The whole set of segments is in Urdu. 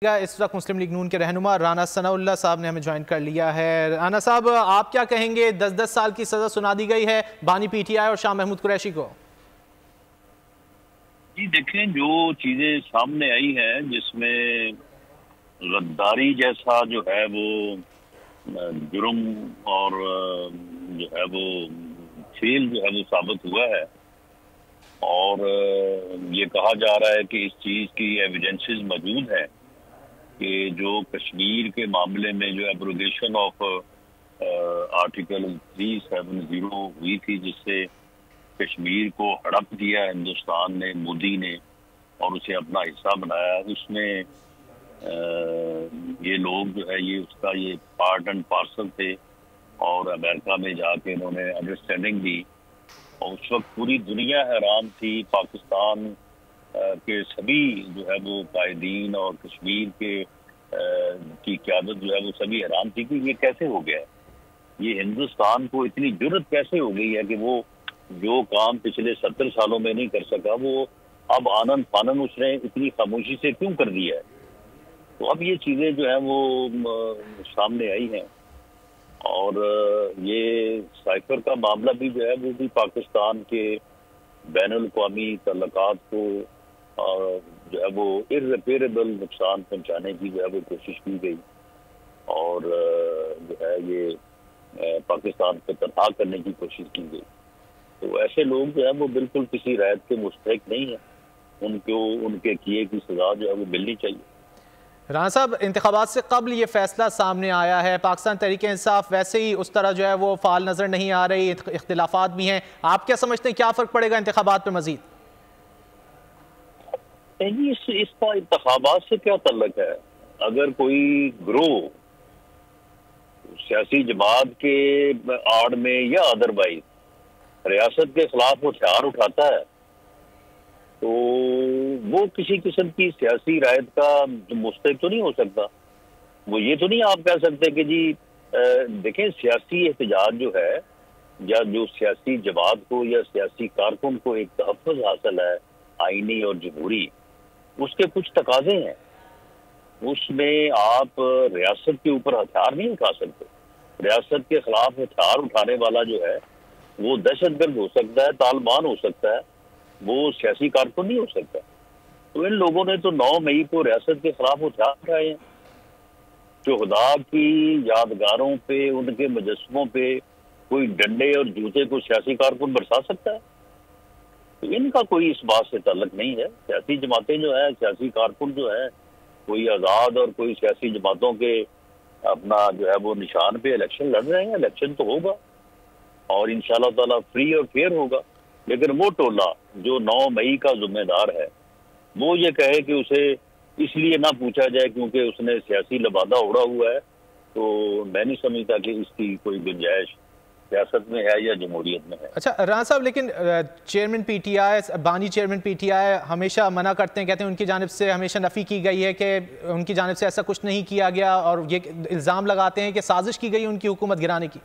اس وقت مسلم لیگ نون کے رہنما رانا ثناءاللہ صاحب نے ہمیں جوائن کر لیا ہے۔ رانا صاحب، آپ کیا کہیں گے؟ 10 سال کی سزا سنا دی گئی ہے بانی پی ٹی آئی اور شاہ محمود قریشی کو۔ جی دیکھیں، جو چیزیں سامنے آئی ہیں جس میں غداری جیسا جو ہے وہ جرم اور جو ہے وہ فیل جو ہے وہ ثابت ہوا ہے، اور یہ کہا جا رہا ہے کہ اس چیز کی ایویڈنسز موجود ہیں کہ جو کشمیر کے معاملے میں جو ایبروگیشن آف آرٹیکل 370 ہوئی تھی، جس سے کشمیر کو ہڑپ دیا ہندوستان نے، مودی نے، اور اسے اپنا حصہ بنایا، اس میں یہ لوگ جو ہے یہ اس کا یہ پارٹ اینڈ پارسل تھے، اور امریکہ میں جا کے انہوں نے انڈرسٹینڈنگ دی، اور اس وقت پوری دنیا حیران تھی، پاکستان کے سبھی جو ہے وہ قائدین اور کشمیر کی قیادت جو ہے وہ سبھی حیران تھی کہ یہ کیسے ہو گیا ہے، یہ ہندوستان کو اتنی جرت کیسے ہو گئی ہے کہ وہ جو کام پچھلے 70 سالوں میں نہیں کر سکا وہ اب آنن فانن اس نے اتنی خاموشی سے کیوں کر دیا ہے۔ تو اب یہ چیزیں جو ہیں وہ سامنے آئی ہیں، اور یہ سائفر کا معاملہ بھی جو ہے وہ بھی پاکستان کے بین الاقوامی تعلقات کو جو ہے وہ irreparable نقصان پہنچانے کی جو ہے وہ کوشش کی گئی، اور جو ہے یہ پاکستان کو تنہا کرنے کی کوشش کی گئی۔ تو ایسے لوگ جو ہے وہ بالکل کسی رعایت کے مستحق نہیں ہیں، ان کے کیے کی سزا جو ہے وہ ملنی چاہیے۔ رانا صاحب، انتخابات سے قبل یہ فیصلہ سامنے آیا ہے، پاکستان تحریک انصاف ویسے ہی اس طرح جو ہے وہ فعال نظر نہیں آ رہی، اختلافات بھی ہیں، آپ کیا سمجھتے ہیں کیا فرق پڑے گا انتخابات پر مزید؟ اس کا انتخابات سے کیا تعلق ہے؟ اگر کوئی گروہ سیاسی جماعت کے آڑ میں یا ادروائز ریاست کے خلاف ہتھیار اٹھاتا ہے تو وہ کسی قسم کی سیاسی رائت کا مستحق تو نہیں ہو سکتا۔ وہ یہ تو نہیں آپ کہہ سکتے کہ جی دیکھیں، سیاسی احتجاج جو ہے یا جو سیاسی جماعت کو یا سیاسی کارکن کو ایک تحفظ حاصل ہے آئینی اور جمہوری، اس کے کچھ تقاضے ہیں، اس میں آپ ریاست کے اوپر ہتھیار نہیں اٹھا سکتے۔ ریاست کے خلاف ہتھیار اٹھانے والا جو ہے وہ دہشت گرد ہو سکتا ہے، طالبان ہو سکتا ہے، وہ سیاسی کارکن نہیں ہو سکتا۔ تو ان لوگوں نے تو 9 مئی کو ریاست کے خلاف ہتھیار اٹھائے ہیں، شہداء کی یادگاروں پہ، ان کے مجسموں پہ کوئی ڈنڈے اور جوتے کو سیاسی کارکن برسا سکتا ہے؟ تو ان کا کوئی اس بات سے تعلق نہیں ہے۔ سیاسی جماعتیں جو ہیں، سیاسی کارکن جو ہیں، کوئی آزاد اور کوئی سیاسی جماعتوں کے اپنا جو ہے وہ نشان پہ الیکشن لڑ رہے ہیں، الیکشن تو ہوگا اور انشاءاللہ تعالیٰ فری اور فیئر ہوگا، لیکن وہ ٹولہ جو 9 مئی کا ذمہ دار ہے وہ یہ کہے کہ اسے اس لیے نہ پوچھا جائے کیونکہ اس نے سیاسی لبادہ اڑا ہوا ہے، تو میں نہیں سمجھتا کہ اس کی کوئی گنجائش سیاست میں ہے یا جمہوریت میں ہے۔ اچھا رانا صاحب، لیکن چیئرمین پی ٹی آئی، بانی چیئرمین پی ٹی آئی ہمیشہ منع کرتے ہیں، کہتے ہیں ان کی جانب سے ہمیشہ نفی کی گئی ہے کہ ان کی جانب سے ایسا کچھ نہیں کیا گیا، اور یہ الزام لگاتے ہیں کہ سازش کی گئی ان کی حکومت گرانے کی۔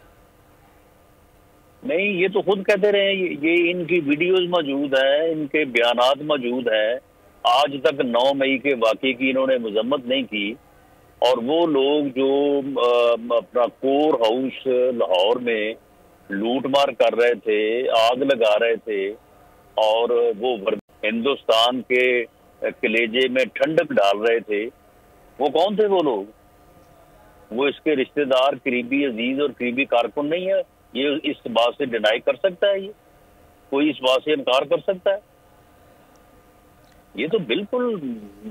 نہیں، یہ تو خود کہتے رہے ہیں، یہ ان کی ویڈیوز موجود ہیں، ان کے بیانات موجود ہیں، آج تک 9 مئی کے واقعے کی انہوں نے مذمت نہیں کی، اور وہ لوگ جو اپنا کور ہاؤس لاہور میں لوٹ مار کر رہے تھے، آگ لگا رہے تھے، اور وہ ہندوستان کے کلیجے میں ٹھنڈک ڈال رہے تھے، وہ کون تھے وہ لوگ؟ وہ اس کے رشتہ دار، قریبی عزیز اور قریبی کارکن نہیں ہے؟ یہ اس بات سے ڈینائی کر سکتا ہے؟ یہ کوئی اس بات سے انکار کر سکتا ہے؟ یہ تو بالکل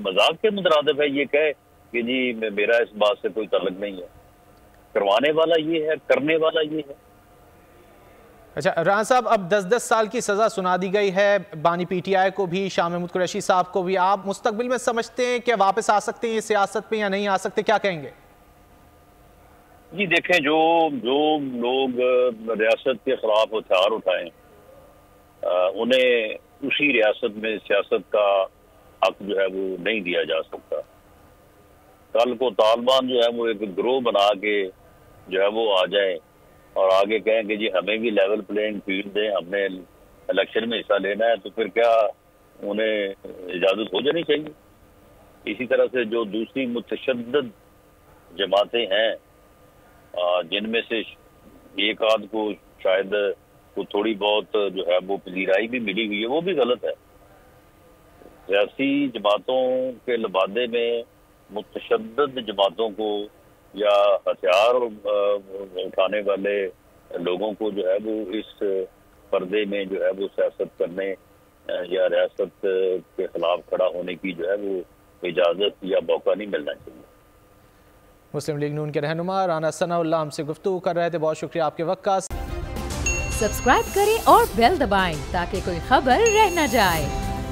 مذاق کے مترادف ہے یہ کہے کہ جی میرا اس بات سے کوئی تعلق نہیں ہے۔ کروانے والا یہ ہے، کرنے والا یہ ہے۔ اچھا رانا صاحب، اب 10 سال کی سزا سنا دی گئی ہے بانی پی ٹی آئی کو بھی، شاہ محمود قریشی صاحب کو بھی، آپ مستقبل میں سمجھتے ہیں کہ واپس آ سکتے ہیں یہ سیاست میں یا نہیں آ سکتے؟ کیا کہیں گے؟ جی دیکھیں، جو لوگ ریاست کے خلاف ہتھیار اٹھائیں انہیں اسی ریاست میں سیاست کا حق جو ہے وہ نہیں دیا جا سکتا۔ کل کو طالبان جو ہے وہ ایک گروہ بنا کے جو ہے وہ آ جائیں اور آگے کہیں کہ جی ہمیں بھی لیول پلینگ فیلڈ دیں، ہم نے الیکشن میں حصہ لینا ہے، تو پھر کیا انہیں اجازت ہو جانی چاہیے؟ اسی طرح سے جو دوسری متشدد جماعتیں ہیں جن میں سے ایک آدھ کو شاید وہ تھوڑی بہت جو ہے وہ پذیرائی بھی ملی ہوئی ہے، وہ بھی غلط ہے۔ سیاسی جماعتوں کے لبادے میں متشدد جماعتوں کو یا ہتھیار اٹھانے والے لوگوں کو جو ہے وہ اس پردے میں جو ہے وہ سیاست کرنے یا ریاست کے خلاف کھڑا ہونے کی جو ہے وہ اجازت یا موقع نہیں ملنا چاہیے۔ مسلم لیگ نون کے رہنما رانا ثناء اللہ ہم سے گفتگو کر رہے تھے، بہت شکریہ آپ کے وقت کا۔ سبسکرائب کریں اور بیل دبائیں تاکہ کوئی خبر رہ نہ جائے۔